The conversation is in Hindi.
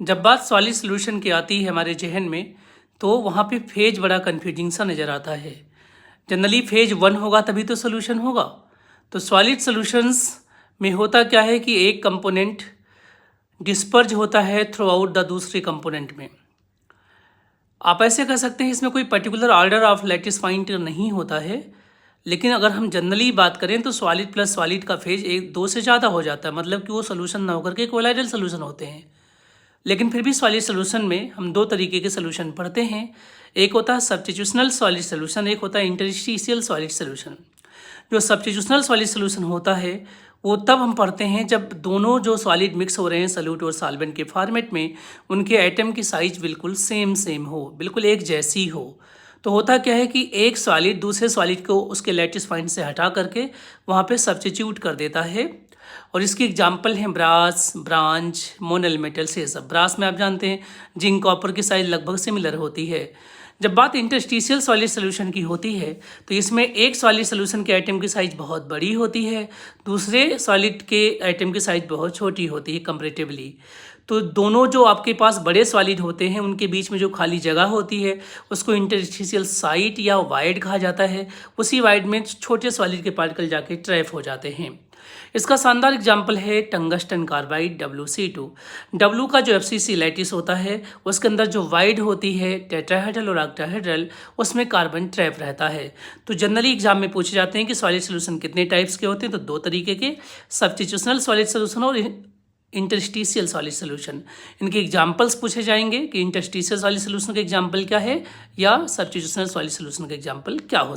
जब बात सॉलिड सॉल्यूशन की आती है हमारे जहन में, तो वहाँ पे फेज बड़ा कन्फ्यूजिंग सा नज़र आता है। जनरली फेज 1 होगा तभी तो सोल्यूशन होगा। तो सॉलिड सॉल्यूशंस में होता क्या है कि एक कंपोनेंट डिस्पर्ज होता है थ्रू आउट द दूसरे कंपोनेंट में। आप ऐसे कह सकते हैं इसमें कोई particular order of lattice point नहीं होता है, लेकिन अगर हम जनरली बात करें तो सॉलिड प्लस सॉलिड का फेज 1-2 से ज़्यादा हो जाता है, मतलब कि वो सोल्यूशन ना होकर के कोलाइडल सोल्यूशन होते हैं। लेकिन फिर भी सॉलिड सोल्यूशन में हम दो तरीके के सोल्यूशन पढ़ते हैं। एक होता है सब्स्टिट्यूशनल सॉलिड सोल्यूशन, एक होता है इंटरस्टिशियल सॉलिड सोल्यूशन। जो सब्स्टिट्यूशनल सॉलिड सोल्यूशन होता है वो तब हम पढ़ते हैं जब दोनों जो सॉलिड मिक्स हो रहे हैं सॉल्यूट और सॉल्वेंट के फॉर्मेट में, उनके एटम की साइज बिल्कुल सेम हो, बिल्कुल एक जैसी हो। तो होता क्या है कि एक सॉलिड दूसरे सॉलिड को उसके लैटिस पॉइंट से हटा करके वहाँ पे सब्स्टिट्यूट कर देता है। और इसकी एग्जाम्पल हैं ब्रास, ब्रांज, मोनल मेटल से सब। ब्रास में आप जानते हैं जिंक कॉपर की साइज लगभग सिमिलर होती है। जब बात इंटरस्टिशियल सॉलिड सोल्यूशन की होती है तो इसमें एक सॉलिड सोल्यूशन के आइटम की साइज़ बहुत बड़ी होती है, दूसरे सॉलिड के आइटम की साइज़ बहुत छोटी होती है कंपैरेटिवली। तो दोनों जो आपके पास बड़े सॉलिड होते हैं उनके बीच में जो खाली जगह होती है उसको इंटरस्टिशियल साइट या वाइड कहा जाता है। उसी वाइड में छोटे सॉलिड के पार्टिकल जाके ट्रैप हो जाते हैं। इसका शानदार एग्जाम्पल है टंगस्टन कार्बाइड WC2। W का जो FCC लैटिस होता है उसके अंदर जो वाइड होती है टेट्राहेड्रल और ऑक्टाहेड्रल, उसमें कार्बन ट्रैप रहता है। तो जनरली एग्जाम में पूछे जाते हैं कि सॉलिड सोल्यूशन कितने टाइप्स के होते हैं, तो दो तरीके के, सब्स्टिट्यूशनल सॉलिड सोल्यूशन और इंटरस्टिशियल सॉलिड सोल्यूशन। इनके एग्जाम्पल्स पूछे जाएंगे कि इंटरस्टिशियल सॉलिड सोल्यूशन का एग्जाम्पल क्या है या सब्स्टिट्यूशनल सॉलिड सोल्यूशन का एग्जाम्पल क्या हो